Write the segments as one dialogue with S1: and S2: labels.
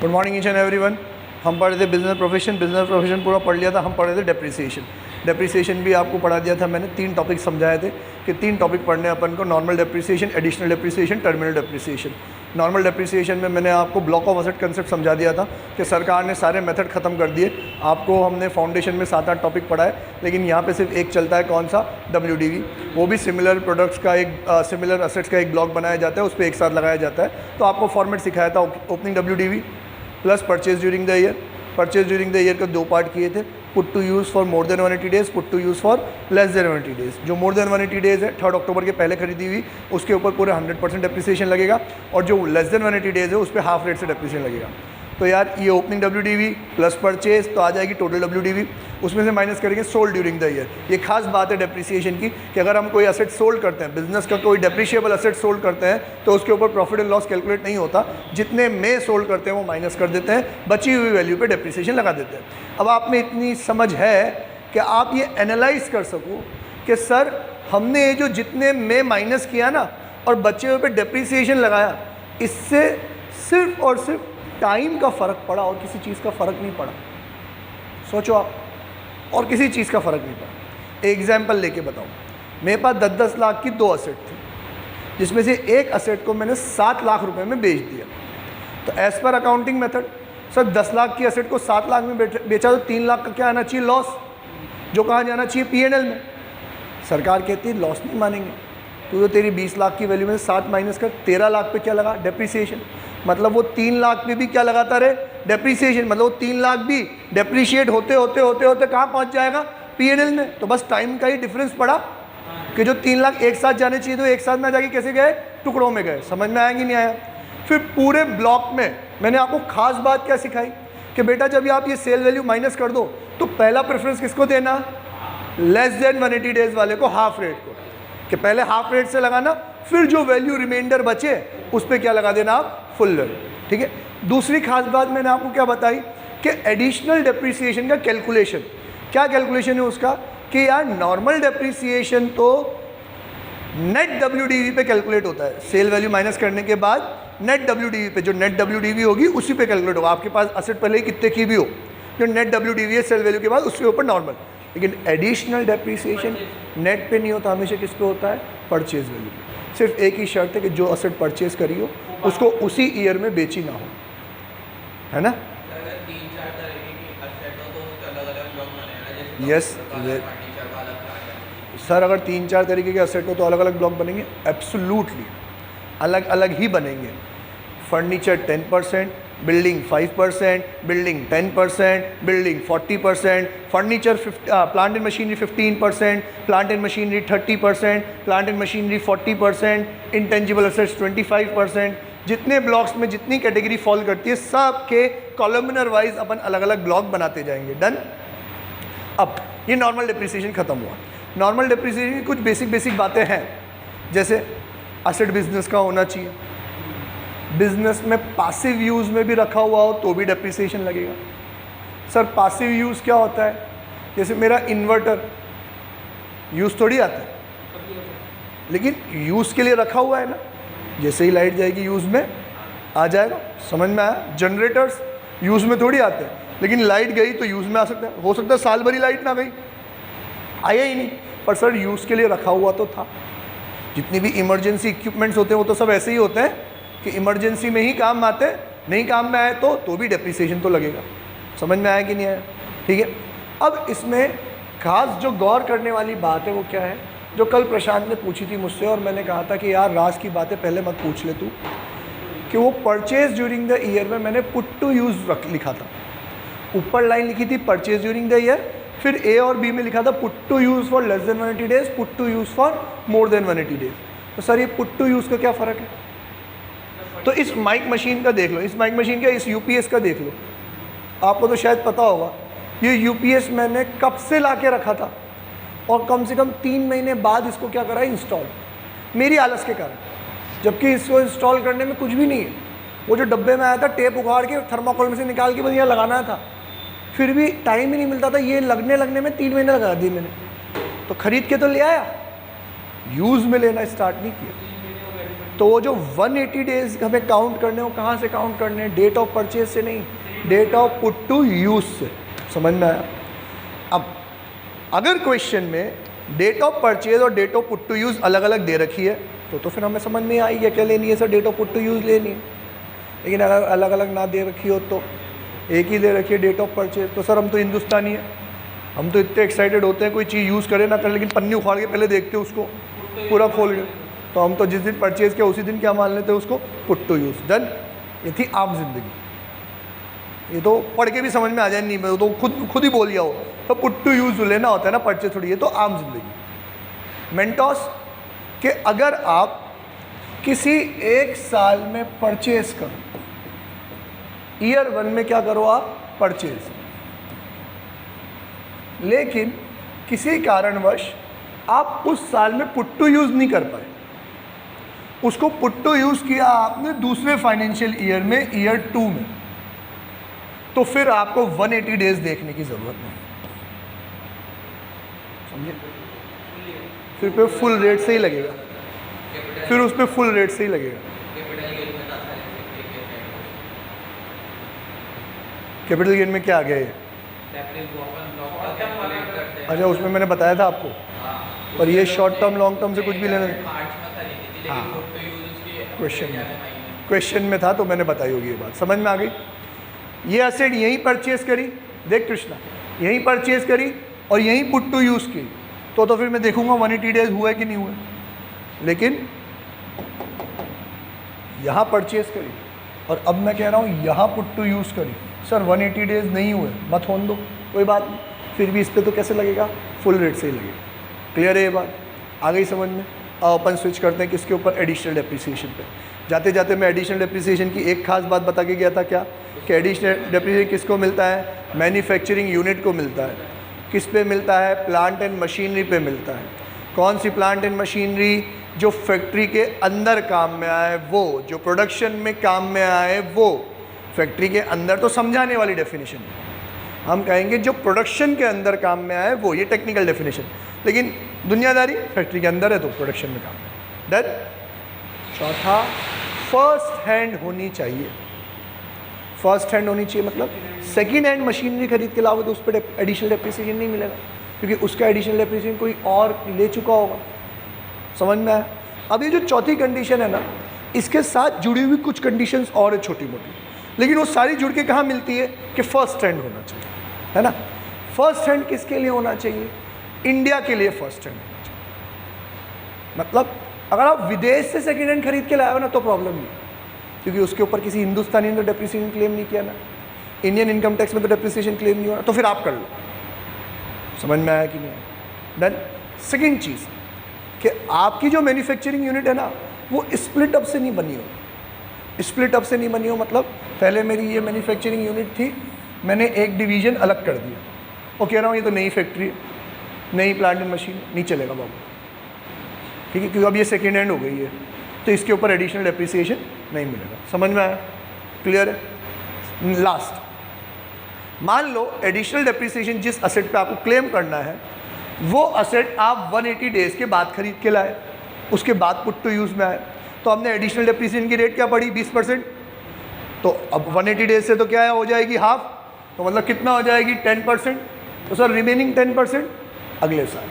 S1: Good morning each and everyone. हम पढ़ रहे थे बिजनेस प्रोफेशन पूरा पढ़ लिया था। हम पढ़ रहे थे डेप्रिसिएशन भी आपको पढ़ा दिया था मैंने। 3 टॉपिक समझाए थे कि 3 टॉपिक पढ़ने अपन को, normal depreciation, additional depreciation, terminal depreciation. Normal depreciation में मैंने आपको ब्लॉक ऑफ असेट कंसेप्ट समझा दिया था कि सरकार ने सारे मेथड ख़त्म कर दिए। आपको हमने फाउंडेशन में 7-8 टॉपिक पढ़ाए, लेकिन यहाँ पे सिर्फ एक चलता है, कौन सा? WDV। वो भी सिमिलर प्रोडक्ट्स का सिमिलर असेट्स का एक ब्लॉक बनाया जाता है, उस पर एक साथ लगाया जाता है। तो आपको फॉर्मेट सिखाया था, opening WDV plus purchase during the year. Purchase during the year का 2 पार्ट किए थे, put to use for more than 180 days, put to use for less than 180 days. जो मोर देन 180 डेज़ है 3 अक्टूबर के पहले खरीदी हुई, उसके ऊपर पूरे 100% डेप्रिसिएशन लगेगा, और जो लेस देन 180 डेज़ है उस पर हाफ रेट से डेप्रिसिएशन लगेगा। तो यार ये ओपनिंग WDV प्लस परचेज तो आ जाएगी टोटल WDV, उसमें से माइनस करेंगे सोल्ड ड्यूरिंग द ईयर। ये खास बात है डेप्रिसिएशन की कि अगर हम कोई असेट सोल्ड करते हैं, बिजनेस का कोई डेप्रिशिएबल असेट सोल्ड करते हैं, तो उसके ऊपर प्रॉफिट एंड लॉस कैलकुलेट नहीं होता। जितने में सोल्ड करते हैं वो माइनस कर देते हैं, बची हुई वैल्यू पे डेप्रिसिएशन लगा देते हैं। अब आप में इतनी समझ है कि आप ये एनालाइज कर सको कि सर हमने ये जो जितने में माइनस किया ना और बचे हुए पे डेप्रिसिएशन लगाया, इससे सिर्फ और सिर्फ टाइम का फ़र्क पड़ा और किसी चीज़ का फ़र्क नहीं पड़ा। सोचो आप, और किसी चीज़ का फ़र्क नहीं पड़ा। एग्जाम्पल लेके बताऊँ, मेरे पास 10-10 लाख की 2 असेट थी, जिसमें से एक असेट को मैंने 7 लाख रुपए में बेच दिया। तो as per accounting method sir 10 lakh की असेट को 7 लाख में बेचा तो 3 लाख का क्या आना चाहिए? लॉस, जो कहाँ जाना चाहिए? P&L में। सरकार कहती है लॉस नहीं मानेंगे, तो तेरी 20 लाख की वैल्यू में 7 माइनस कर, 13 लाख पे क्या लगा? डेप्रिसिएशन। मतलब वो 3 लाख पे भी क्या लगाता रहे? डेप्रिसिएशन। मतलब वो 3 लाख भी डेप्रिशिएट होते होते कहाँ पहुँच जाएगा? P&L में। तो बस टाइम का ही डिफरेंस पड़ा कि जो 3 लाख एक साथ जाने चाहिए तो एक साथ ना जाके कैसे गए? टुकड़ों में गए। समझ में आया कि नहीं आया? फिर पूरे ब्लॉक में मैंने आपको खास बात क्या सिखाई कि बेटा जब आप ये सेल वैल्यू माइनस कर दो तो पहला प्रेफरेंस किसको देना? लेस देन 180 डेज़ वाले को, हाफ रेट को, कि पहले हाफ रेट से लगाना, फिर जो वैल्यू रिमाइंडर बचे उस पर क्या लगा देना? आप फुल वैल्यू। ठीक है। दूसरी खास बात मैंने आपको क्या बताई कि एडिशनल डेप्रिसिएशन का कैलकुलेशन। क्या कैलकुलेशन है उसका? कि यार नॉर्मल डेप्रिसिएशन तो नेट WDV पे कैलकुलेट होता है, सेल वैल्यू माइनस करने के बाद नेट WDV पे, जो नेट WDV होगी उसी पे कैलकुलेट होगा। आपके पास असेट पहले ही कितने की भी हो, जो नेट WDV है सेल वैल्यू के बाद उसके ऊपर नॉर्मल। लेकिन एडिशनल डेप्रिसिएशन नेट पे नहीं होता, हमेशा किस पे होता है? परचेज वैल्यू पे। सिर्फ एक ही शर्त है कि जो असेट परचेज करी हो उसको उसी ईयर में बेची ना हो, है ना? यस सर, अगर 3-4 तरीके के असेट हो तो अलग अलग ब्लॉक बनेंगे। एब्सोल्युटली अलग अलग ही बनेंगे। Furniture 10%, building 5%, building 10%, building 40%, furniture plant and machinery 15%, plant and machinery 30%, plant and machinery 40%, intangible assets 25%। जितने ब्लॉक्स में जितनी कैटेगरी फॉल करती है सब के कॉलमनर वाइज अपन अलग अलग ब्लॉक बनाते जाएंगे। डन। अब ये नॉर्मल डेप्रिसिएशन खत्म हुआ। नॉर्मल डेप्रिसिएशन की कुछ बेसिक बातें हैं, जैसे असेट बिजनेस का होना चाहिए, बिजनेस में पासिव यूज़ में भी रखा हुआ हो तो भी डेप्रिसिएशन लगेगा। सर पासिव यूज़ क्या होता है? जैसे मेरा इन्वर्टर यूज़ थोड़ी आता है, लेकिन यूज़ के लिए रखा हुआ है ना, जैसे ही लाइट जाएगी यूज़ में आ जाएगा। समझ में आया? जनरेटर्स यूज़ में थोड़ी आते हैं, लेकिन लाइट गई तो यूज़ में आ सकता है। हो सकता है साल भरी लाइट ना गई, आया ही नहीं, पर सर यूज़ के लिए रखा हुआ तो था। जितनी भी इमरजेंसी इक्विपमेंट्स होते हैं वो तो सब ऐसे ही होते हैं कि इमरजेंसी में ही काम आते हैं, नहीं काम में आए तो भी डेप्रिसिएशन तो लगेगा। समझ में आया कि नहीं आया? ठीक है। अब इसमें खास जो गौर करने वाली बात है वो क्या है, जो कल प्रशांत ने पूछी थी मुझसे और मैंने कहा था कि यार राज की बातें पहले मत पूछ ले तू, कि वो परचेज ड्यूरिंग द ईयर में मैंने पुट टू यूज़ लिखा था। ऊपर लाइन लिखी थी परचेज ड्यूरिंग द ईयर, फिर A और B में लिखा था put to use for less than 180 days, put to use for more than 180 days. तो सर ये पुट टू यूज़ का क्या फ़र्क है? तो इस माइक मशीन का देख लो, इस माइक मशीन का, इस UPS का देख लो। आपको तो शायद पता होगा ये UPS मैंने कब से ला के रखा था और कम से कम 3 महीने बाद इसको क्या करा? इंस्टॉल, मेरी आलस के कारण। जबकि इसको इंस्टॉल करने में कुछ भी नहीं है, वो जो डब्बे में आया था टेप उखाड़ के थर्माकोल में से निकाल के बस यहाँ लगाना था, फिर भी टाइम ही नहीं मिलता था। ये लगने में 3 महीने लगा दिए मैंने। तो ख़रीद के तो ले आया, यूज़ में लेना स्टार्ट नहीं किया। तो वो जो 180 डेज हमें काउंट करने वो कहाँ से काउंट करने हैं? डेट ऑफ परचेज से नहीं, date of put to use से। समझ में आया? अब अगर क्वेश्चन में डेट ऑफ परचेज और date of put to use अलग अलग दे रखी है तो फिर हमें समझ में आएगी क्या लेनी है sir, date of put to use लेनी है। लेकिन अगर अलग अलग ना दे रखी हो तो एक ही दे रखी है डेट ऑफ परचेज, तो सर हम तो हिंदुस्तानी है, हम तो इतने एक्साइटेड होते हैं कोई चीज़ यूज़ करे ना करे, लेकिन पन्नी उखाड़ के पहले देखते हैं उसको पूरा खोल के। तो हम तो जिस दिन परचेज किया उसी दिन क्या मान लेते हैं उसको, पुट टू यूज़। डन। ये थी आम जिंदगी, ये तो पढ़ के भी समझ में आ जाए, नहीं मैं तो खुद ही बोल लिया हो, तो पुट टू यूज़ लेना होता है ना, परचेज थोड़ी, ये तो आम जिंदगी। मेंटोस कि अगर आप किसी एक साल में परचेज करो, ईयर 1 में क्या करो आप, परचेज, लेकिन किसी कारणवश आप उस साल में पुट टू यूज़ नहीं कर पाए, उसको पुट टू यूज़ किया आपने दूसरे फाइनेंशियल ईयर में, ईयर 2 में, तो फिर आपको 180 डेज देखने की ज़रूरत नहीं, समझे? फिर पे फुल रेट से ही लगेगा, फिर उस पर फुल रेट से ही लगेगा। कैपिटल गेन में क्या आ गया ये? अच्छा, उसमें मैंने बताया था आपको, पर ये शॉर्ट टर्म लॉन्ग टर्म से कुछ भी लेना नहीं। हाँ, क्वेश्चन में था तो मैंने बताई होगी ये बात, समझ में आ गई। ये एसेट यहीं परचेज करी, देख कृष्णा, यहीं परचेज करी और यहीं पुट टू यूज़ की, तो फिर मैं देखूंगा 180 डेज हुआ है कि नहीं हुआ। लेकिन यहाँ परचेज करी और अब मैं कह रहा हूँ यहाँ पुट टू यूज़ करी, सर 180 डेज नहीं हुए, मत होने दो, कोई बात नहीं, फिर भी इस पर तो कैसे लगेगा, फुल रेट से ही लगेगा। क्लियर है ये बात, आ गई समझ में? अब अपन स्विच करते हैं किसके ऊपर, एडिशनल डेप्रिसिएशन पे। जाते जाते मैं एडिशनल डेप्रिसिएशन की एक खास बात बता के गया था, क्या कि एडिशनल डेप्रिसिएशन किसको मिलता है, मैन्युफैक्चरिंग यूनिट को मिलता है। किस पे मिलता है, प्लांट एंड मशीनरी पे मिलता है। कौन सी प्लांट एंड मशीनरी, जो फैक्ट्री के अंदर काम में आए वो, जो प्रोडक्शन में काम में आए वो। फैक्ट्री के अंदर तो समझाने वाली डेफिनेशन है, हम कहेंगे जो प्रोडक्शन के अंदर काम में आए वो, ये टेक्निकल डेफिनेशन। लेकिन दुनियादारी फैक्ट्री के अंदर है तो प्रोडक्शन में काम है। डन। चौथा, फर्स्ट हैंड होनी चाहिए। फर्स्ट हैंड होनी चाहिए मतलब सेकंड हैंड मशीनरी खरीद के लाओगे तो उस पर एडिशनल डेप्रिसिएशन नहीं मिलेगा, क्योंकि उसका एडिशनल डेप्रिसिएशन कोई और ले चुका होगा। समझ में आया? अब ये जो चौथी कंडीशन है ना, इसके साथ जुड़ी हुई कुछ कंडीशंस और है छोटी मोटी, लेकिन वो सारी जुड़ के कहाँ मिलती है कि फर्स्ट हैंड होना चाहिए, है ना। फर्स्ट हैंड किसके लिए होना चाहिए, इंडिया के लिए फर्स्ट हैंड होना चाहिए। मतलब अगर आप विदेश से सेकेंड हैंड खरीद के लाए हो ना तो प्रॉब्लम नहीं, क्योंकि उसके ऊपर किसी हिंदुस्तानी ने तो डेप्रिसिएशन क्लेम नहीं किया ना, इंडियन इनकम टैक्स में तो डेप्रिसिएशन क्लेम नहीं हो रहा, तो फिर आप कर लो। समझ में आया कि नहीं? डन। सेकेंड चीज़ कि आपकी जो मैन्युफैक्चरिंग यूनिट है ना वो स्प्लिट अप से नहीं बनी हो। स्प्लिट अप से नहीं बनी हो मतलब पहले मेरी ये मैन्युफैक्चरिंग यूनिट थी, मैंने एक डिवीज़न अलग कर दिया और कह रहा हूँ ये तो नई फैक्ट्री है, नई प्लांट एंड मशीन, नहीं चलेगा बाबू, ठीक है, क्योंकि अब ये सेकेंड हैंड हो गई है तो इसके ऊपर एडिशनल डेप्रिसिएशन नहीं मिलेगा। समझ में आया? क्लियर है? लास्ट, मान लो एडिशनल डेप्रिसिएशन जिस असेट पे आपको क्लेम करना है वो असेट आप 180 डेज के बाद खरीद के लाए, उसके बाद पुट टू यूज़ में आए, तो हमने एडिशनल डेप्रिसिएशन की रेट क्या पड़ी, 20%। तो अब 180 डेज से तो क्या हो जाएगी, हाफ, तो मतलब कितना हो जाएगी, 10%। तो सर रिमेनिंग 10% अगले साल,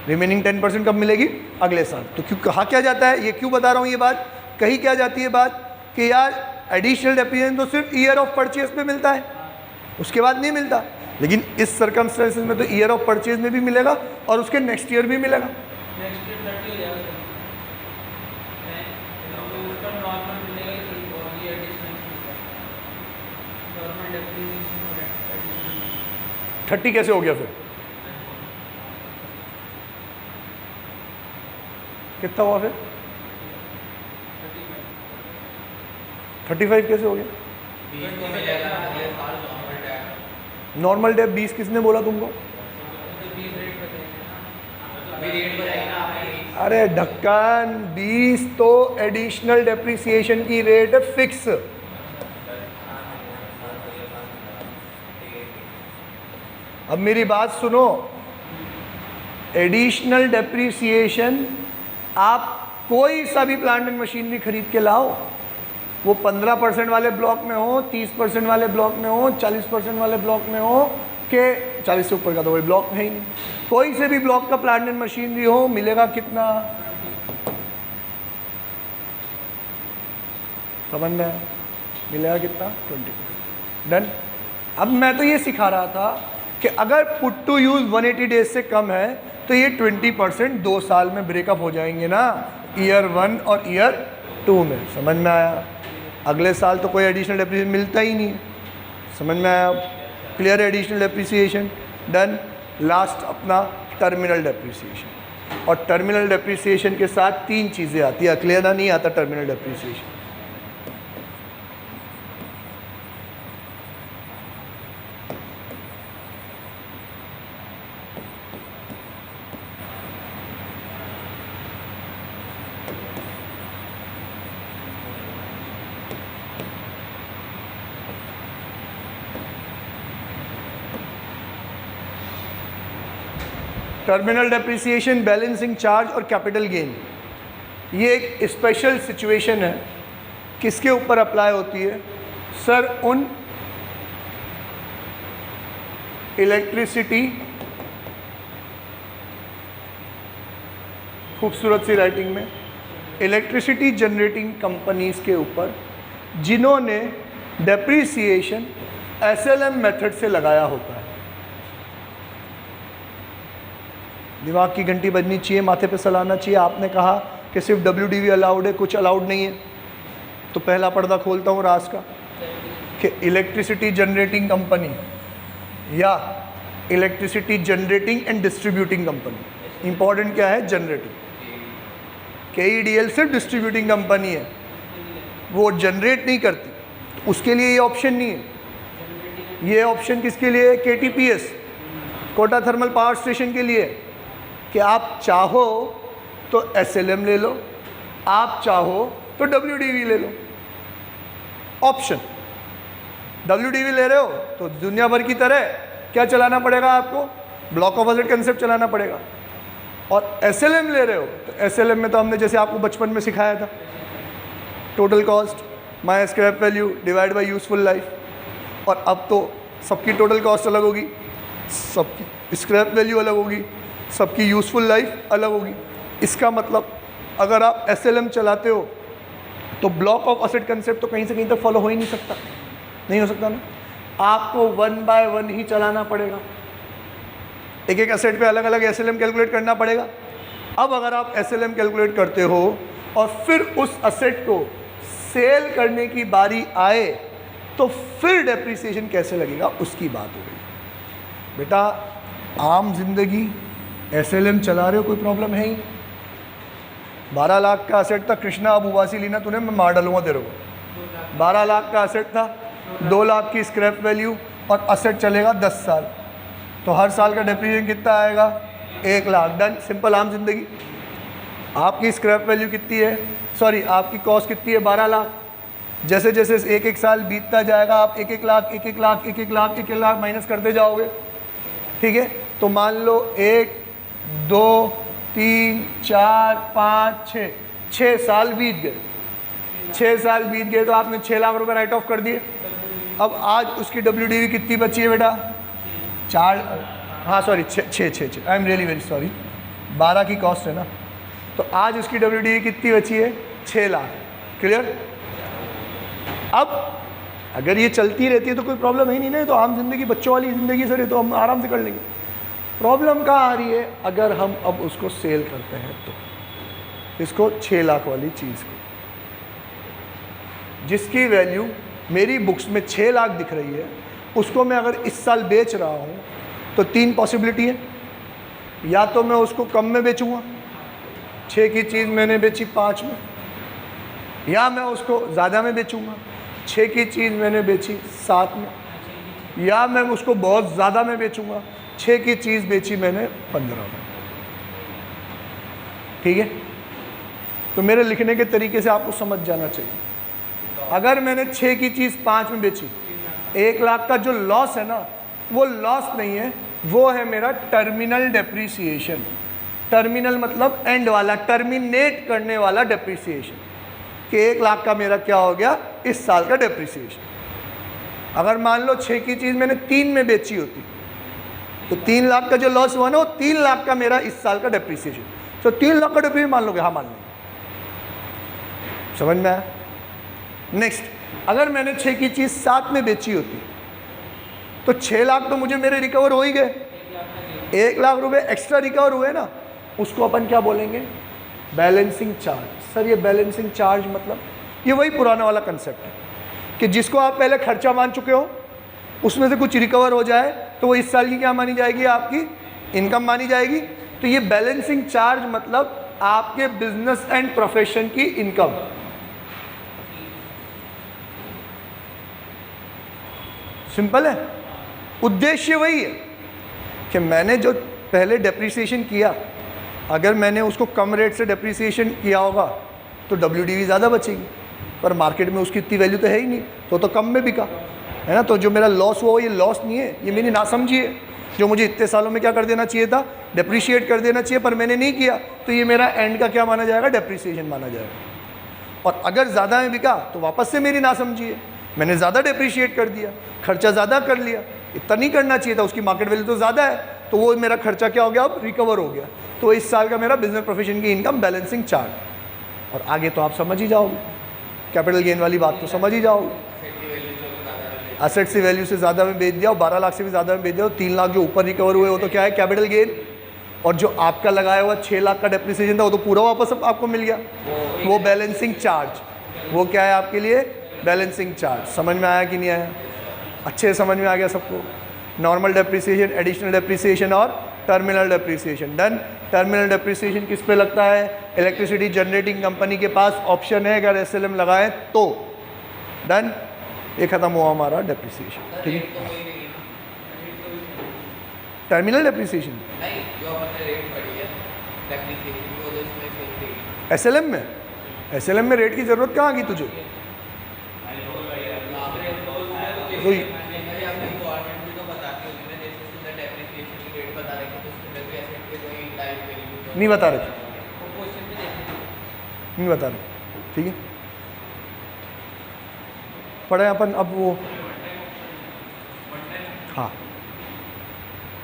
S1: रिमेनिंग 10% कब मिलेगी, अगले साल। तो क्यों कहा क्या जाता है, ये क्यों बता रहा हूँ ये बात, कही क्या जाती है बात कि यार एडिशनल डेप्रिसिएशन तो सिर्फ ईयर ऑफ परचेज पे मिलता है, उसके बाद नहीं मिलता, लेकिन इस सर्कमस्टेंसेस में तो ईयर ऑफ परचेज में भी मिलेगा और उसके नेक्स्ट ईयर भी मिलेगा। थर्टी कैसे हो गया फिर, कितना हुआ फिर, 35 कैसे हो गया? नॉर्मल डेप 20 किसने बोला तुमको? अरे ढक्कन, 20 तो एडिशनल डेप्रिसिएशन की रेट है फिक्स। अब मेरी बात सुनो, एडिशनल डेप्रिसिएशन आप कोई सा भी प्लांट एंड मशीनरी खरीद के लाओ, वो 15% वाले ब्लॉक में हो, 30% वाले ब्लॉक में हो, 40% वाले ब्लॉक में हो, के 40 से ऊपर का तो कोई ब्लॉक है ही नहीं। कोई से भी ब्लॉक का प्लांट एंड मशीनरी हो, मिलेगा कितना? समझ में आया? मिलेगा कितना? 20%। डन। अब मैं तो ये सिखा रहा था कि अगर पुट टू यूज़ 180 डेज से कम है तो ये 20% 2 साल में ब्रेकअप हो जाएंगे ना, ईयर 1 और ईयर 2 में। समझ में आया? अगले साल तो कोई एडिशनल डेप्रिसिएशन मिलता ही नहीं है। समझ में आया? Clear additional depreciation. Done. Last अपना टर्मिनल डेप्रिसिएशन, और टर्मिनल डेप्रिसिएशन के साथ 3 चीज़ें आती है। क्लियर ना? नहीं आता terminal depreciation. Terminal depreciation, balancing charge और कैपिटल गेन, ये एक स्पेशल सिचुएशन है। किसके ऊपर अप्लाई होती है? सर, उन इलेक्ट्रिसिटी, खूबसूरत सी राइटिंग में, इलेक्ट्रिसिटी जनरेटिंग कंपनीज के ऊपर जिन्होंने डेप्रिसिएशन SLM मेथड से लगाया होता है। दिमाग की घंटी बजनी चाहिए, माथे पे सलाना चाहिए। आपने कहा कि सिर्फ WDV अलाउड है, कुछ अलाउड नहीं है, तो पहला पर्दा खोलता हूँ राज का कि इलेक्ट्रिसिटी जनरेटिंग कंपनी या electricity generating and distributing company, important क्या है? जनरेटिंग। KEDL सिर्फ डिस्ट्रीब्यूटिंग कंपनी है, वो जनरेट नहीं करती, तो उसके लिए ये ऑप्शन नहीं है। ये ऑप्शन किसके लिए है? KTPS, Kota thermal power station के लिए, कि आप चाहो तो SLM ले लो, आप चाहो तो WDV ले लो। ऑप्शन। WDV ले रहे हो तो दुनिया भर की तरह क्या चलाना पड़ेगा आपको? ब्लॉक ऑफ एसेट कंसेप्ट चलाना पड़ेगा। और SLM ले रहे हो तो SLM में तो हमने जैसे आपको बचपन में सिखाया था, total cost my scrap value divide by useful life, और अब तो सबकी टोटल कॉस्ट अलग होगी, सबकी स्क्रैप वैल्यू अलग होगी, सबकी यूज़फुल लाइफ अलग होगी। इसका मतलब अगर आप SLM चलाते हो तो ब्लॉक ऑफ एसेट कंसेप्ट तो कहीं से कहीं तक फॉलो हो ही नहीं सकता, नहीं हो सकता ना। आपको 1 बाय 1 ही चलाना पड़ेगा, एक एक एसेट पे अलग अलग SLM कैलकुलेट करना पड़ेगा। अब अगर आप SLM कैलकुलेट करते हो और फिर उस एसेट को सेल करने की बारी आए तो फिर डेप्रिसिएशन कैसे लगेगा, उसकी बात हो गई। बेटा आम जिंदगी SLM चला रहे हो, कोई प्रॉब्लम है ही। 12 लाख का असेट था, कृष्णा अब उवासी लीना तूने, मैं मार डालूंगा तेरे को। 12 लाख का असेट था, 2 लाख की स्क्रैप वैल्यू, और असेट चलेगा 10 साल, तो हर साल का डेप्रिसिएशन कितना आएगा? 1 लाख। डन। सिंपल आम जिंदगी। आपकी स्क्रैप वैल्यू कितनी है? सॉरी, आपकी कॉस्ट कितनी है? 12 लाख। जैसे जैसे 1-1 साल बीतता जाएगा आप 1-1 लाख 1-1 लाख 1-1 लाख 1-1 लाख माइनस करते जाओगे। ठीक है, तो मान लो 1 2 3 4 5 6 साल बीत गए। 6 साल बीत गए तो आपने 6 लाख रुपए राइट ऑफ कर दिए। अब आज उसकी WDV कितनी बची है बेटा? 4, हाँ sorry 6 I am really very sorry, 12 की कॉस्ट है ना, तो आज उसकी WDV कितनी बची है? 6 लाख। क्लियर? अब अगर ये चलती रहती है तो कोई प्रॉब्लम है नहीं ना, तो आम जिंदगी, बच्चों वाली ज़िंदगी सर, ये तो हम आराम से कर लेंगे। प्रॉब्लम कहाँ आ रही है? अगर हम अब उसको सेल करते हैं तो इसको 6 लाख वाली चीज़ को, जिसकी वैल्यू मेरी बुक्स में 6 लाख दिख रही है, उसको मैं अगर इस साल बेच रहा हूँ तो 3 पॉसिबिलिटी है। या तो मैं उसको कम में बेचूँगा, 6 की चीज़ मैंने बेची 5 में, या मैं उसको ज़्यादा में बेचूँगा, 6 की चीज़ मैंने बेची 7 में, या मैं उसको बहुत ज़्यादा में बेचूँगा, 6 की चीज़ बेची मैंने 15 में। ठीक है, तो मेरे लिखने के तरीके से आपको समझ जाना चाहिए। अगर मैंने 6 की चीज़ 5 में बेची, 1 लाख का जो लॉस है ना, वो लॉस नहीं है, वो है मेरा टर्मिनल डेप्रीसिएशन। टर्मिनल मतलब एंड वाला, टर्मिनेट करने वाला डेप्रिसिएशन, कि 1 लाख का मेरा क्या हो गया इस साल का डेप्रिसिएशन। अगर मान लो 6 की चीज़ मैंने 3 में बेची होती तो 3 लाख का जो लॉस हुआ ना वो 3 लाख का मेरा इस साल का डेप्रिसिएशन। तो 3 लाख का डेप्रिसिएशन मान लोगे? हाँ मान लोगे। समझ में आया? नेक्स्ट, अगर मैंने 6 की चीज़ 7 में बेची होती तो 6 लाख तो मुझे मेरे रिकवर हो ही गए, 1 लाख रुपए एक्स्ट्रा रिकवर हुए ना, उसको अपन क्या बोलेंगे? Balancing charge. सर ये बैलेंसिंग चार्ज मतलब? ये वही पुराना वाला कंसेप्ट है कि जिसको आप पहले खर्चा मान चुके हो उसमें से कुछ रिकवर हो जाए तो वो इस साल की क्या मानी जाएगी? आपकी इनकम मानी जाएगी। तो ये बैलेंसिंग चार्ज मतलब आपके बिजनेस एंड प्रोफेशन की इनकम। सिंपल है, उद्देश्य वही है कि मैंने जो पहले डेप्रिसिएशन किया, अगर मैंने उसको कम रेट से डेप्रिसिएशन किया होगा तो WDV ज़्यादा बचेगी, पर मार्केट में उसकी इतनी वैल्यू तो है ही नहीं, तो कम में बिका है ना। तो जो मेरा लॉस हुआ ये लॉस नहीं है, ये मेरी नासमझी है। जो मुझे इतने सालों में क्या कर देना चाहिए था? डेप्रिशिएट कर देना चाहिए, पर मैंने नहीं किया, तो ये मेरा एंड का क्या माना जाएगा? डेप्रिसिएशन माना जाएगा। और अगर ज़्यादा में बिका तो वापस से मेरी नासमझी है, मैंने ज़्यादा डेप्रिशिएट कर दिया, खर्चा ज़्यादा कर लिया, इतना नहीं करना चाहिए था, उसकी मार्केट वैल्यू तो ज़्यादा है, तो वो मेरा खर्चा क्या हो गया? अब रिकवर हो गया। तो इस साल का मेरा बिजनेस प्रोफेशन की इनकम बैलेंसिंग चार्ज। और आगे तो आप समझ ही जाओगे, कैपिटल गेन वाली बात तो समझ ही जाओगे। एसेट से वैल्यू से ज़्यादा में बेच दिया, 12 लाख से भी ज़्यादा में बेच दिया, 3 लाख जो ऊपर रिकवर हुए वो तो क्या है? Capital gain. और जो आपका लगाया हुआ 6 लाख का डेप्रिसिएशन था वो तो पूरा वापस आपको मिल गया, वो बैलेंसिंग चार्ज। वो क्या है आपके लिए? Balancing charge. समझ में आया कि नहीं आया? अच्छे से समझ में आ गया सबको? नॉर्मल डेप्रिसिएशन, एडिशनल डेप्रिसिएशन और terminal depreciation. Done. Terminal depreciation किस पे लगता है? इलेक्ट्रिसिटी जनरेटिंग कंपनी के पास ऑप्शन है अगर SLM लगाएं तो। डन। ये खत्म हुआ हमारा डेप्रिसिएशन। ठीक है, टर्मिनल डेप्रिसिएशन SLM में रेट की ज़रूरत कहाँ आ गई तुझे? नहीं बता रहे, नहीं बता रहे। ठीक है, पढ़े अपन अब वो। हाँ,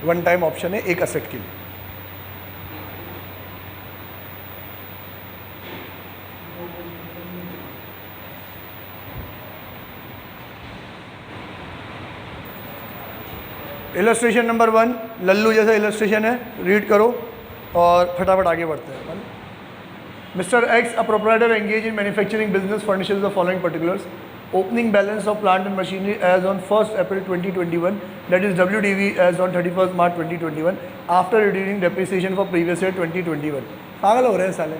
S1: वन टाइम ऑप्शन है एक असेट के लिए। इलस्ट्रेशन नंबर 1 लल्लू जैसा इलस्ट्रेशन है, रीड करो और फटाफट आगे बढ़ते हैं। Mister X, a proprietor engage in manufacturing business, furnishes the following particulars: opening balance of plant and machinery as on 1st April 2021, that is WDV as on 31st March 2021, after reducing depreciation for previous year 2021। पागल हो रहे हैं साले,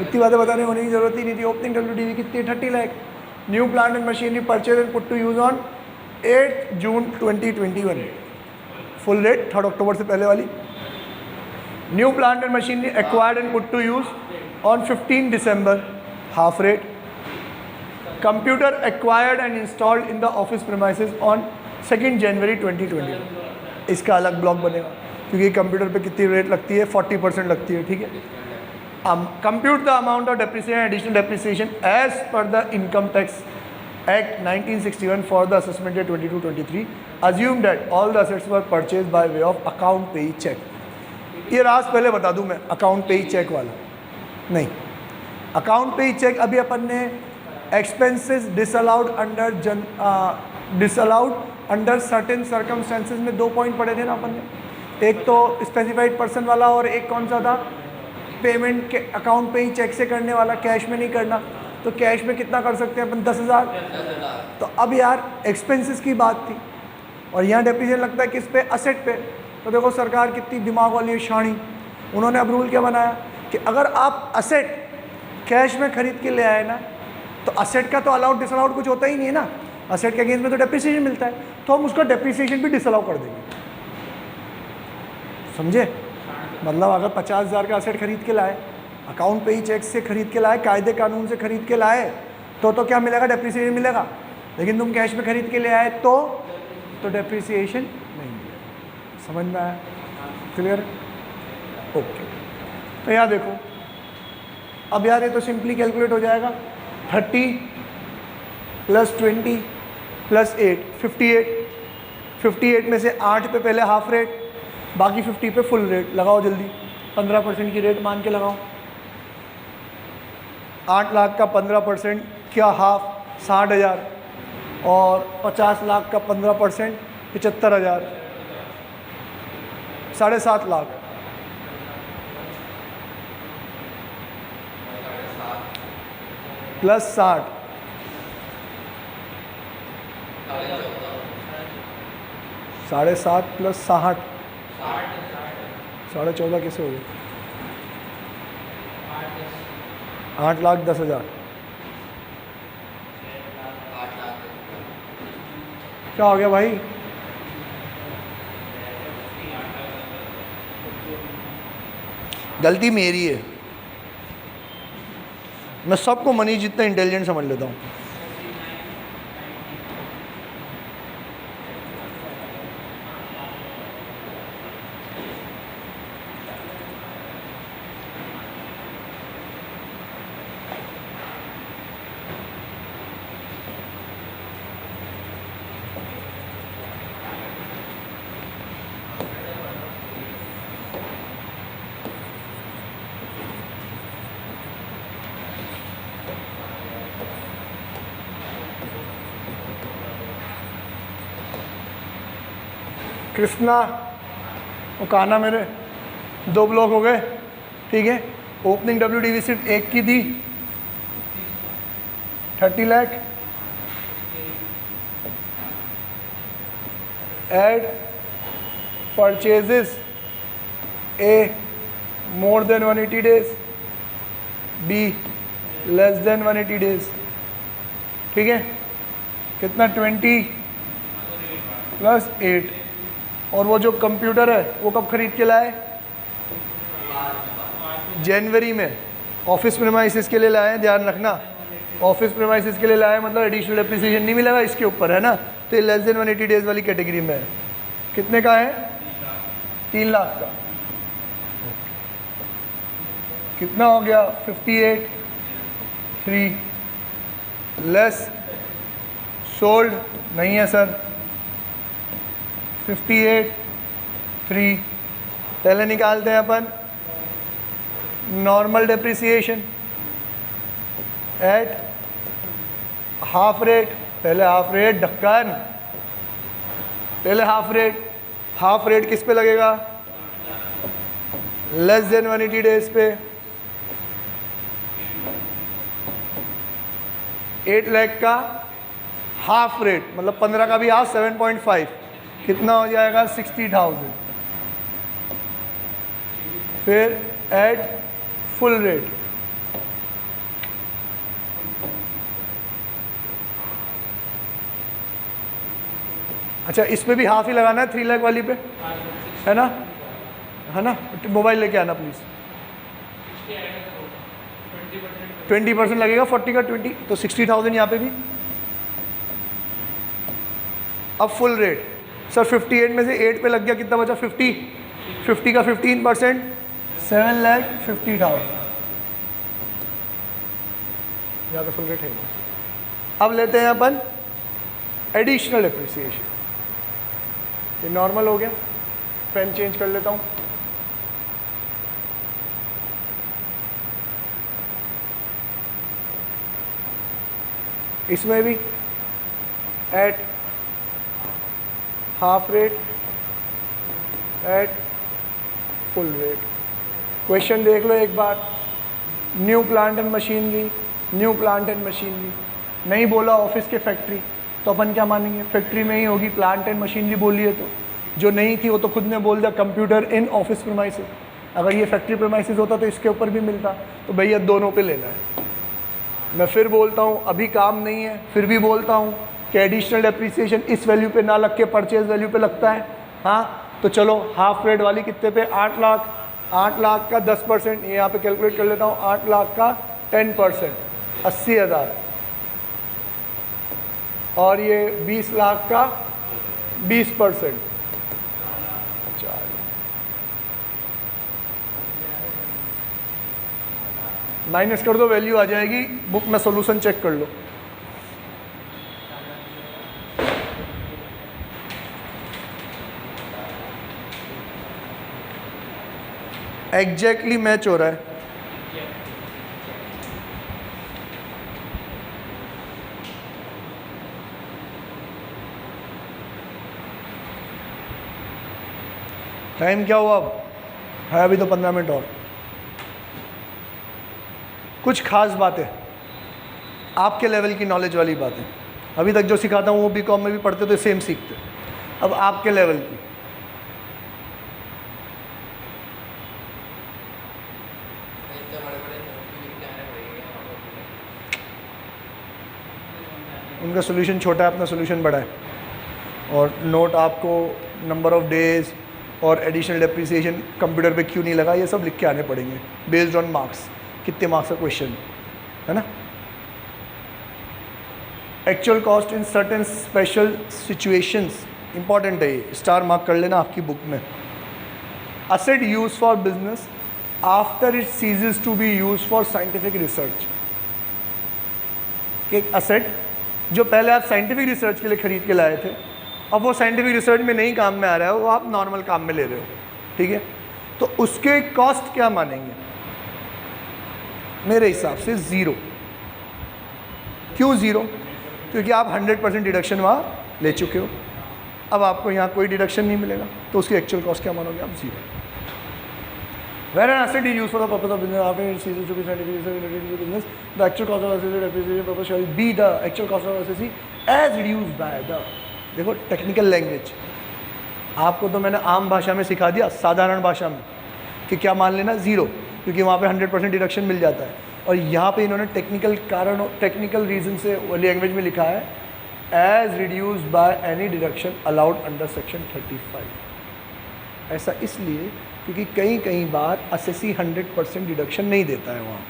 S1: इतनी बातें बताने होने की जरूरत ही नहीं थी। ओपनिंग WDV कितनी? 30 lakh. New plant and machinery purchase and put to use on 8 June 2021, full rate 3rd October से पहले वाली। New plant and machinery acquired and put to use on 15 December, half rate. Computer acquired and installed in the office premises on 2 January 2021, इसका अलग block बनेगा क्योंकि computer पे कितनी rate लगती है? 40% लगती है। ठीक है, compute the amount of depreciation additional depreciation as per the income tax act 1961 for the assessment year 22-23, assume that all the assets were purchase by way of account payee cheque. ये राज पहले बता दूं मैं, अकाउंट पेई चेक वाला नहीं। Account payee check अभी अपन ने expenses disallowed under certain circumstances में 2 पॉइंट पढ़े थे ना अपन ने। एक तो स्पेसिफाइड पर्सन वाला और एक कौन सा था? पेमेंट के अकाउंट पे ही चेक से करने वाला, कैश में नहीं करना। तो कैश में कितना कर सकते हैं अपन? 10,000। तो अब यार एक्सपेंसेस की बात थी और यहाँ डेप्रिसिएशन लगता है किस पे? असेट पे। तो देखो सरकार कितनी दिमाग वाली है, शानी। उन्होंने अब रूल क्या बनाया कि अगर आप असेट कैश में खरीद के ले आए ना तो असेट का तो अलाउड डिसअलाउड कुछ होता ही नहीं है ना, असेट के अगेंस्ट में तो डेप्रिसिएशन मिलता है, तो हम उसका डेप्रिसिएशन भी डिसअलाउ कर देंगे। समझे? मतलब अगर 50,000 का असेट खरीद के लाए, अकाउंट पे ही चेक से खरीद के लाए, कायदे कानून से खरीद के लाए, तो क्या मिलेगा? डेप्रिसिएशन मिलेगा। लेकिन तुम कैश में खरीद के ले आए तो डेप्रिसिएशन नहीं मिलेगा। समझ में आया? क्लियर? ओके। तो यहाँ देखो, अब यार ये तो सिंपली कैलकुलेट हो जाएगा, 30 + 20 + 8, 58। 58 में से 8 पे पहले हाफ रेट, बाकी 50 पे फुल रेट। लगाओ जल्दी, 15% की रेट मान के लगाओ। 8 लाख का 15% क्या हाफ, 60,000, और 50 लाख का 15% 75,000, 7.5 लाख। + 60, 7.5 + 60, 14.5 कैसे हो गए? 8,10,000। क्या हो गया भाई? गलती मेरी है, मैं सबको मनी जितना इंटेलिजेंट समझ लेता हूँ। कृष्णा और कान्हा मेरे 2 ब्लॉक हो गए, ठीक है। ओपनिंग WDV सिर्फ एक की थी, 30 lakh. Add purchases A more than 180 days, B less than 180 days, ठीक है। कितना? 20 + 8। और वो जो कंप्यूटर है वो कब खरीद के लाए? जनवरी में। ऑफिस प्रीमाइसेस के लिए लाए हैं, ध्यान रखना। ऑफिस प्रीमाइसेस के लिए लाए, मतलब एडिशनल डेप्रिसिएशन नहीं मिलेगा इसके ऊपर, है ना। तो ये लेस देन 180 डेज वाली कैटेगरी में है। कितने का है? 3 लाख का। कितना हो गया? 58,3 लेस सोल्ड नहीं है सर, 58,3। पहले निकालते हैं अपन normal depreciation at half rate. पहले हाफ रेट, ढक्कन, पहले हाफ रेट। हाफ रेट किस पे लगेगा? लेस देन 180 डेज पे। 8 लाख का हाफ रेट, मतलब 15 का भी हाफ, 7.5। कितना हो जाएगा? 60,000। फिर एट फुल रेट, अच्छा इस पे भी हाफ ही लगाना है 3 लाख वाली पे, है ना, है ना। मोबाइल लेके आना प्लीज़। 20% लगेगा, 40 का 20, तो 60,000 यहाँ पे भी। अब फुल रेट सर 58 में से 8 पे लग गया, कितना बचा? 50। 50 का 15%, 7,50,000। यहाँ पे फुल रेट है। अब लेते हैं अपन एडिशनल डेप्रिसिएशन। ये नॉर्मल हो गया, पेन चेंज कर लेता हूँ। इसमें भी at half rate, at full rate. Question देख लो एक बार। New plant and machinery, new plant and machinery नहीं बोला ऑफिस के फैक्ट्री, तो अपन क्या मानेंगे? फैक्ट्री में ही होगी। प्लांट एंड मशीनरी बोली है, तो जो नहीं थी वो तो खुद ने बोल दिया कंप्यूटर इन ऑफिस प्रीमाइसेस। अगर ये फैक्ट्री प्रीमाइसेस होता तो इसके ऊपर भी मिलता, तो भैया दोनों पे लेना है। मैं फिर बोलता हूँ, अभी काम नहीं है, फिर भी बोलता हूँ कि एडिशनल डेप्रिसिएशन इस वैल्यू पे ना लग के परचेज वैल्यू पे लगता है। हाँ तो चलो हाफ रेट वाली कितने पे? 8 लाख। 8 लाख का 10%, ये यहाँ पे कैलकुलेट कर लेता हूँ। 8 लाख का 10%, 80,000। और ये 20 लाख का 20%, माइनस कर दो, वैल्यू आ जाएगी, बुक में सॉल्यूशन चेक कर लो। एग्जैक्टली मैच हो रहा है। टाइम क्या हुआ अब है? अभी तो 15 मिनट और। कुछ खास बातें आपके लेवल की नॉलेज वाली बातें, अभी तक जो सिखाता हूँ वो बीकॉम में भी पढ़ते तो सेम सीखते, अब आपके लेवल की। उनका सोल्यूशन छोटा है, अपना सोल्यूशन बड़ा है, और नोट आपको नंबर ऑफ डेज और एडिशनल डेप्रिसिएशन कंप्यूटर पे क्यों नहीं लगा, ये सब लिख के आने पड़ेंगे बेस्ड ऑन मार्क्स, कितने मार्क्स का क्वेश्चन है ना। Actual cost in certain special situations, important है ये, स्टार मार्क कर लेना आपकी बुक में। Asset use for business after it ceases to be use for scientific research. एक असेट जो पहले आप साइंटिफिक रिसर्च के लिए खरीद के लाए थे, अब वो साइंटिफिक रिसर्च में नहीं काम में आ रहा है, वो आप नॉर्मल काम में ले रहे हो, ठीक है, तो उसके कॉस्ट क्या मानेंगे? मेरे हिसाब से ज़ीरो। क्यों ज़ीरो? क्योंकि आप 100% डिडक्शन वहाँ ले चुके हो, अब आपको यहाँ कोई डिडक्शन नहीं मिलेगा, तो उसकी एक्चुअल कॉस्ट क्या मानोगे आप? Zero. Where an asset is used for the purpose of business after it ceases to be scientific research related to the business, the actual cost of associated depreciation purpose shall be the actual cost of association as reduced by the। देखो technical language आपको तो मैंने आम भाषा में सिखा दिया, साधारण भाषा में, कि क्या मान लेना? ज़ीरो, क्योंकि वहाँ पे 100% डिडक्शन मिल जाता है। और यहाँ पे इन्होंने टेक्निकल कारण, टेक्निकल रीजन से लैंग्वेज में लिखा है as reduced by any deduction allowed under section 35। ऐसा इसलिए क्योंकि कई बार असेसी 100% डिडक्शन नहीं देता है वहाँ,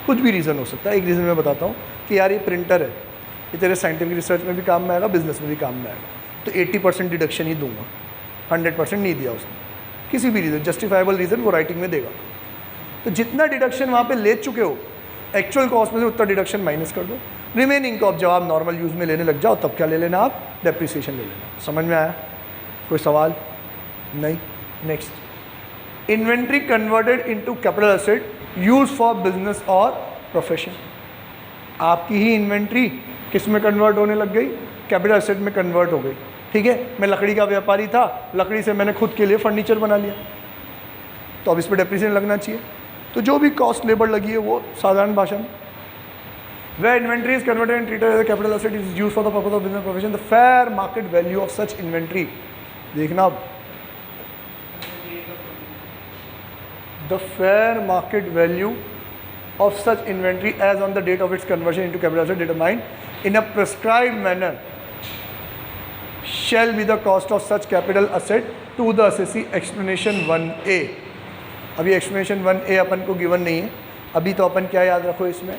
S1: कुछ भी रीज़न हो सकता है। एक रीज़न मैं बताता हूँ कि यार ये प्रिंटर है, ये तेरे साइंटिफिक रिसर्च में भी काम में आएगा, बिजनेस में भी काम में आएगा, तो 80% डिडक्शन ही दूंगा, 100% नहीं दिया उसने, किसी भी रीज़न, जस्टिफाइबल रीज़न वो राइटिंग में देगा। तो जितना डिडक्शन वहाँ पे ले चुके हो एक्चुअल कॉस्ट में से उतना डिडक्शन माइनस कर दो, रिमेनिंग को अब जब आप नॉर्मल यूज़ में लेने लग जाओ तब क्या ले लेना आप? डेप्रिसिएशन ले लेना। समझ में आया? कोई सवाल? नहीं। Next, inventory converted into capital asset use for business और प्रोफेशन। आपकी ही इन्वेंट्री किस में कन्वर्ट होने लग गई? कैपिटल एसेट में कन्वर्ट हो गई, ठीक है। मैं लकड़ी का व्यापारी था, लकड़ी से मैंने खुद के लिए फर्नीचर बना लिया, तो अब इस पर डेप्रिसिएशन लगना चाहिए। तो जो भी कॉस्ट लेबर लगी है वो साधारण भाषा में, वह inventory is converted and treated as a capital asset is used for the purpose of business profession, the fair market value of such inventory. देखना अब, the fair market value of such inventory as on the date of its conversion into capital asset determined in a prescribed manner shall be the cost of such capital asset to the assessee। explanation 1A। अभी explanation 1A अपन को given नहीं है, अभी तो अपन क्या याद रखो इसमें?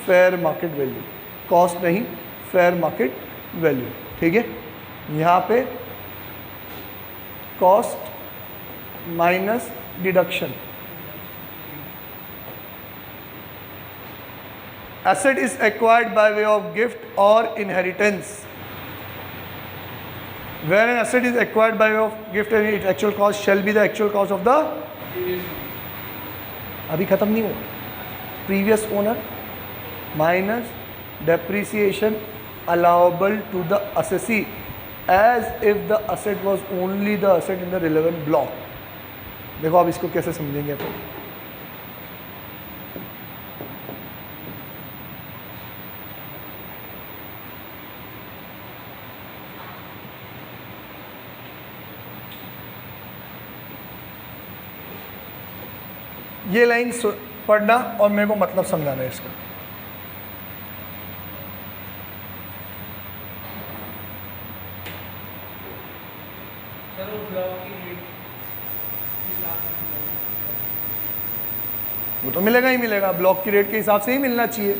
S1: fair market value, cost नहीं, fair market value, ठीक है। यहाँ पे cost minus deduction। Asset is acquired by way of gift or inheritance। Where an asset is acquired by way of gift and its actual cost shall be the actual cost of the। अभी खत्म नहीं हुआ। Previous owner minus depreciation allowable to the assessee as if the asset was only the asset in the relevant block। देखो आप इसको कैसे समझेंगे अपन? ये लाइन पढ़ना और मेरे को मतलब समझाना है इसका। वो तो मिलेगा ही मिलेगा, ब्लॉक की रेट के हिसाब से ही मिलना चाहिए।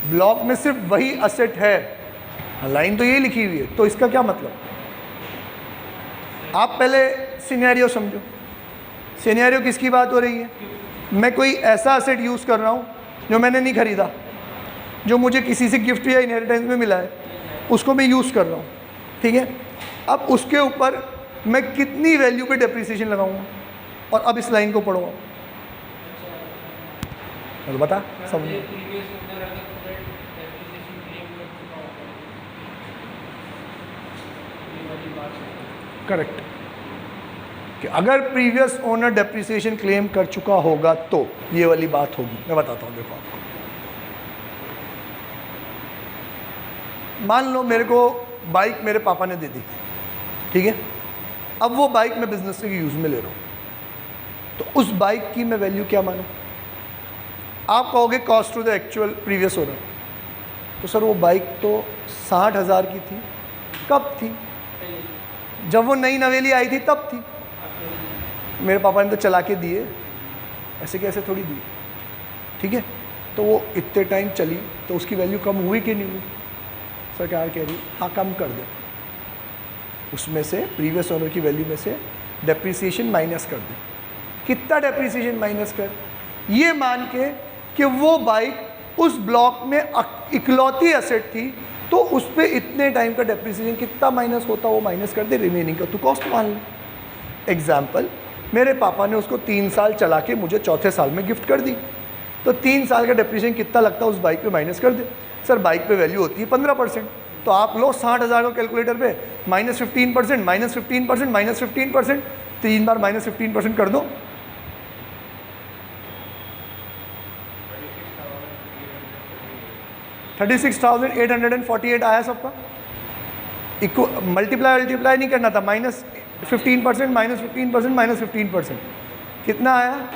S1: ब्लॉक में सिर्फ वही असेट है, लाइन तो यही लिखी हुई है, तो इसका क्या मतलब? आप पहले सिनेरियो समझो। सिनेरियो किसकी बात हो रही है? मैं कोई ऐसा एसेट यूज़ कर रहा हूँ जो मैंने नहीं खरीदा, जो मुझे किसी से गिफ्ट या इनहेरिटेंस में मिला है, उसको मैं यूज़ कर रहा हूँ, ठीक है। अब उसके ऊपर मैं कितनी वैल्यू पे डेप्रिसिएशन लगाऊंगा, और अब इस लाइन को पढ़ो, तो बता सब। करेक्ट, कि अगर प्रीवियस ओनर डेप्रिसिएशन क्लेम कर चुका होगा तो ये वाली बात होगी। मैं बताता हूँ, देखो आपको, मान लो मेरे को बाइक मेरे पापा ने दे दी, ठीक है। अब वो बाइक मैं बिजनेस के यूज़ में ले रहा हूँ, तो उस बाइक की मैं वैल्यू क्या मानूँ? आप कहोगे cost to the actual previous owner, तो सर वो बाइक तो 60,000 की थी। कब थी? जब वो नई नवेली आई थी तब थी। मेरे पापा ने तो चला के दिए, ऐसे कैसे थोड़ी दिए, ठीक है। तो वो इतने टाइम चली तो उसकी वैल्यू कम हुई कि नहीं हुई? सरकार कह रही हाँ कम कर दे, उसमें से प्रीवियस ओनर की वैल्यू में से डेप्रिसिएशन माइनस कर दे। कितना डेप्रिसिएशन माइनस कर? ये मान के कि वो बाइक उस ब्लॉक में इकलौती एसेट थी, तो उस पर इतने टाइम का डेप्रिसिएशन कितना माइनस होता वो माइनस कर दे, रिमेनिंग का तू कॉस्ट मान ले। एग्जाम्पल, मेरे पापा ने उसको 3 साल चला के मुझे चौथे साल में गिफ्ट कर दी, तो 3 साल का डेप्रिसिएशन कितना लगता है उस बाइक पे माइनस कर दे। सर बाइक पे वैल्यू होती है 15%, तो आप लो 60,000 को कैलकुलेटर पे -15%, -15%, -15%, 3 बार -15% कर दो, 36,848 आया सबका। मल्टीप्लाई नहीं करना था, -15%, -15%, -15%, कितना आया?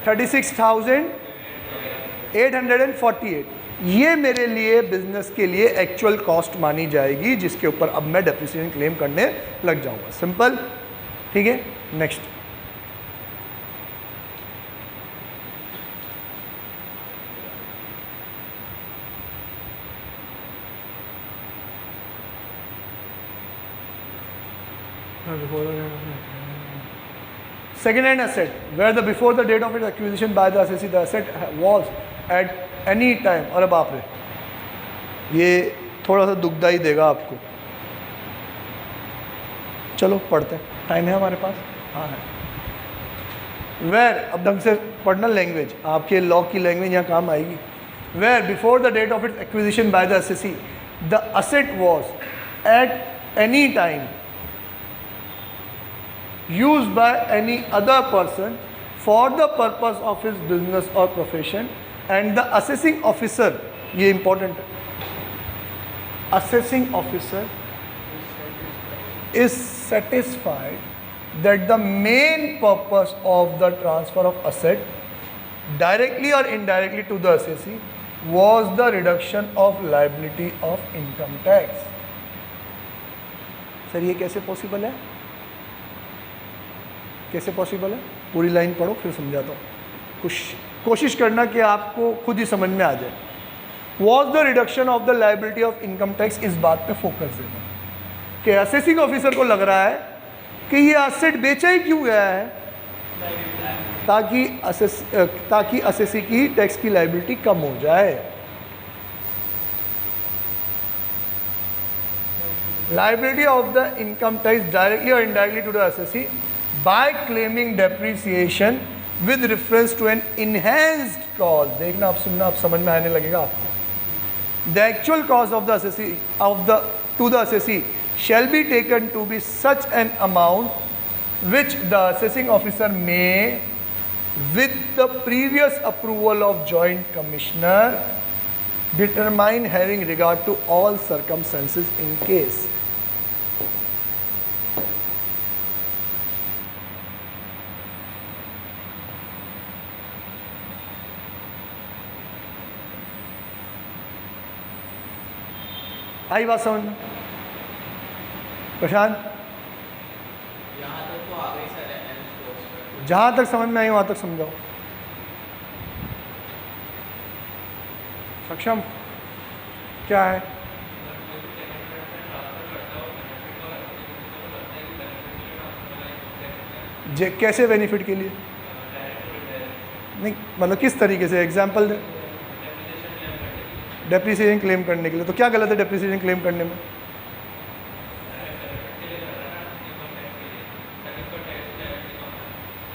S1: 36,848। ये मेरे लिए बिजनेस के लिए एक्चुअल कॉस्ट मानी जाएगी, जिसके ऊपर अब मैं डेप्रिसिएशन क्लेम करने लग जाऊंगा। सिंपल, ठीक है। Next, second hand asset where the before the date of its acquisition by the assessee the asset was at any time। अरे बाप रे, ये थोड़ा सा दुखदाई देगा आपको। चलो पढ़ते हैं, टाइम है हमारे पास? हाँ है। वेयर, अब ढंग से पढ़ना, लैंग्वेज आपके लॉ की लैंग्वेज यहाँ काम आएगी। Where before the date of its acquisition by the assessee the asset was at any time used by any other person for the purpose of his business or profession, and the assessing officer, ये important है, assessing officer is satisfied that the main purpose of the transfer of asset directly or indirectly to the assessee was the reduction of liability of income tax। Sir ये कैसे possible है? कैसे possible है? पूरी line पढ़ो फिर समझाता हूँ। कोशिश करना कि आपको खुद ही समझ में आ जाए। Was the reduction of the liability of income tax, इस बात पे फोकस देना कि असेसिंग ऑफिसर को लग रहा है कि ये एसेट बेचा ही क्यों गया है, ताकि असेसी की टैक्स की लाइबिलिटी कम हो जाए। Liability of the income tax directly और indirectly to the assessee by claiming depreciation with reference to an enhanced cost। देखना, आप सुनना, आप समझ में आने लगेगा आपको। The actual cost of the assessee to the assessee shall be taken to be such an amount which the assessing officer may, with the previous approval of joint commissioner, determine having regard to all circumstances in case। आई बात समझ में? प्रशांत,
S2: यहाँ तक तो आ गई sir,
S1: जहाँ तक समझ में आई वहाँ तक समझाओ। सक्षम क्या है? कैसे बेनिफिट के लिए? नहीं मतलब किस तरीके से, एग्जाम्पल दे। डेप्रिसिएशन क्लेम करने के लिए, तो क्या गलत है डेप्रिसिएशन क्लेम करने में?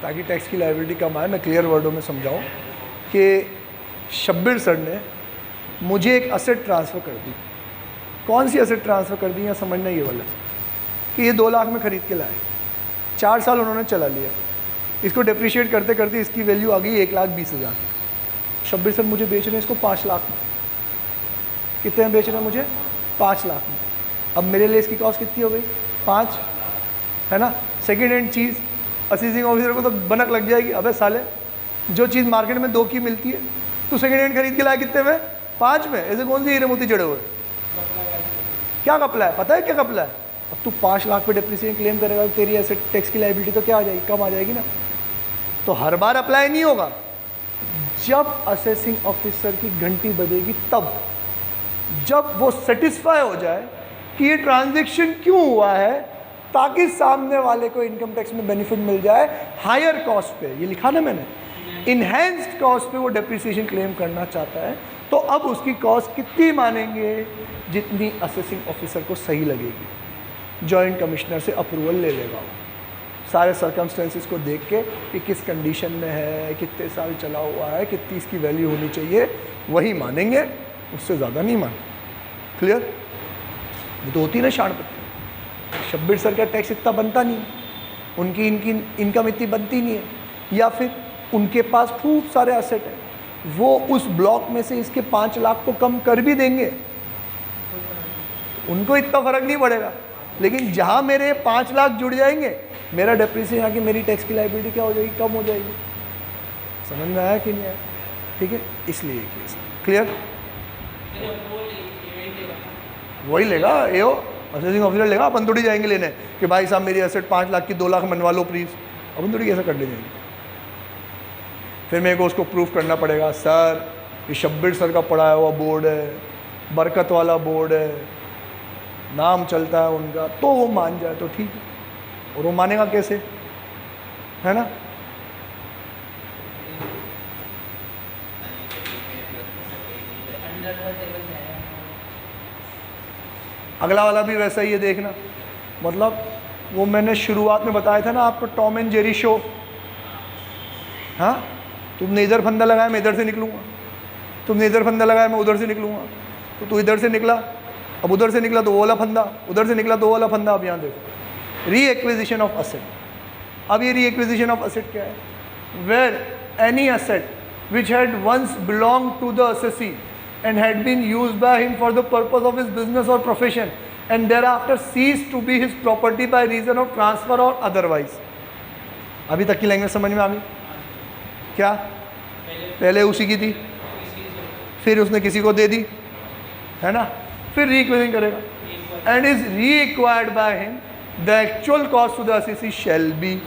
S1: ताकि टैक्स की लायबिलिटी कम आए। मैं क्लियर वर्डों में समझाऊं कि शब्बीर सर ने मुझे एक असेट ट्रांसफ़र कर दी। कौन सी असेट ट्रांसफ़र कर दी, या समझना ये वाला कि ये 2 लाख में ख़रीद के लाए, 4 साल उन्होंने चला लिया, इसको डेप्रिशिएट करते करते इसकी वैल्यू आ गई 1,20,000। शब्बीर सर मुझे बेच रहे हैं इसको 5 लाख में। कितने में बेच रहे हैं मुझे? 5 लाख में। अब मेरे लिए इसकी कॉस्ट कितनी हो गई? 5, है ना। सेकेंड हैंड चीज़ असेसिंग ऑफिसर को तो बनक लग जाएगी, अबे साले जो चीज़ मार्केट में 2 की मिलती है तो सेकेंड हैंड खरीद के लाया कितने में? 5 में। ऐसे कौन सी हीरे मोती जड़े हुए? क्या कपला है? पता है क्या कपला है? अब तू 5 लाख पे डेप्रिसिएशन क्लेम करेगा, तेरी एसेट टैक्स की लायबिलिटी तो क्या आ जाएगी? कम आ जाएगी ना। तो हर बार अप्लाई नहीं होगा, जब असेसिंग ऑफिसर की घंटी बजेगी तब, जब वो सेटिस्फाई हो जाए कि ये ट्रांजैक्शन क्यों हुआ है, ताकि सामने वाले को इनकम टैक्स में बेनिफिट मिल जाए हायर कॉस्ट पे। ये लिखा ना मैंने, इनहेंस्ड कॉस्ट पे वो डेप्रिसिएशन क्लेम करना चाहता है, तो अब उसकी कॉस्ट कितनी मानेंगे? जितनी असेसिंग ऑफिसर को सही लगेगी। जॉइंट कमिश्नर से अप्रूवल ले लेगा वो, सारे सर्कमस्टेंसेस को देख के कि किस कंडीशन में है, कितने साल चला हुआ है, कितनी इसकी वैल्यू होनी चाहिए, वही मानेंगे, उससे ज़्यादा नहीं मानेंगे। क्लियर? ये तो होती ना शाणपत्ती। शब्बीर सर का टैक्स इतना बनता नहीं है, उनकी इनकम इतनी बनती नहीं है, या फिर उनके पास खूब सारे एसेट हैं, वो उस ब्लॉक में से इसके 5 लाख को कम कर भी देंगे, उनको इतना फ़र्क नहीं पड़ेगा। लेकिन जहाँ मेरे 5 लाख जुड़ जाएंगे, मेरा डेप्रिसिएशन आके मेरी टैक्स की लायबिलिटी क्या हो जाएगी? कम हो जाएगी। समझ में आया कि नहीं आया? ठीक है, इसलिए ये केस। क्लियर? वही लेगा एओ, असेसिंग ऑफिसर लेगा। अपन थोड़ी जाएंगे लेने कि भाई साहब मेरी एसेट 5 लाख की 2 लाख मनवा लो प्लीज़। अपन थोड़ी ऐसा कर ले जाएंगे। फिर मेरे को उसको प्रूफ करना पड़ेगा, सर ये शब्बीर सर का पढ़ाया हुआ बोर्ड है, बरकत वाला बोर्ड है, नाम चलता है उनका, तो वो मान जाए तो ठीक है। और वो मानेगा कैसे, है ना? अगला वाला भी वैसा ही है, देखना। मतलब वो मैंने शुरुआत में बताया था ना आपको, टॉम एंड जेरी शो। हाँ, तुमने इधर फंदा लगाया मैं इधर से निकलूँगा, तुमने इधर फंदा लगाया मैं उधर से निकलूँगा, तो तू इधर से निकला, अब उधर से निकला तो वो वाला फंदा, उधर से निकला तो वो वाला फंदा। अब यहाँ देखो, री एक्विजिशन ऑफ असेट। अब ये री एक्विजिशन ऑफ असेट क्या है? Where any asset which had once belong to the assessee and had been used by him for the purpose of his business or profession and thereafter ceased to be his property by reason of transfer or otherwise। अभी तक की language समझ में आ गई क्या? पहले उसी की थी, फिर उसने किसी को दे दी, है ना, फिर रीइक्विजिशन करेगा। And is reacquired by him, the actual cost to the assessee shall be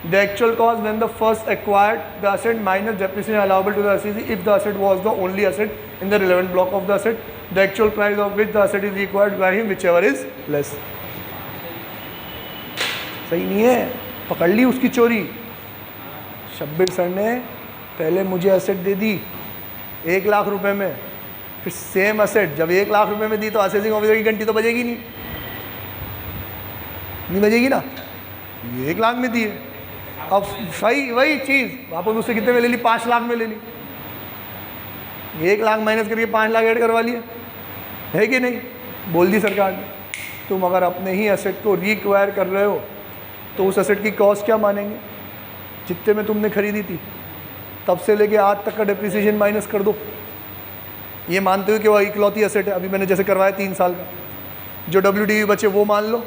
S1: the actual cost when the first acquired the asset minus depreciation allowable to the assessee if the asset was the only asset in the relevant block of the asset, the actual price of which the asset is required by him whichever is less। सही नहीं है? पकड़ ली उसकी चोरी। Shabbir sir ने पहले मुझे asset दे दी 1 लाख रुपए में, फिर सेम एसेट जब 1 लाख रुपए में दी तो असेसिंग ऑफिसर की घंटी तो बजेगी नहीं बजेगी ना, ये 1 लाख में दी है। अब वही चीज़ वापस उससे कितने में ले ली? 5 लाख में ले ली। 1 लाख माइनस करके 5 लाख ऐड करवा लिया, है कि नहीं? बोल दी सरकार ने। तुम अगर अपने ही एसेट को रिक्वायर कर रहे हो तो उस एसेट की कॉस्ट क्या मानेंगे? जितने में तुमने खरीदी थी तब से लेके आज तक का डेप्रिसिएशन माइनस कर दो, ये मानते हुए कि वो इकलौती एसेट है। अभी मैंने जैसे करवाया 3 साल का, जो WDV बचे वो मान लो,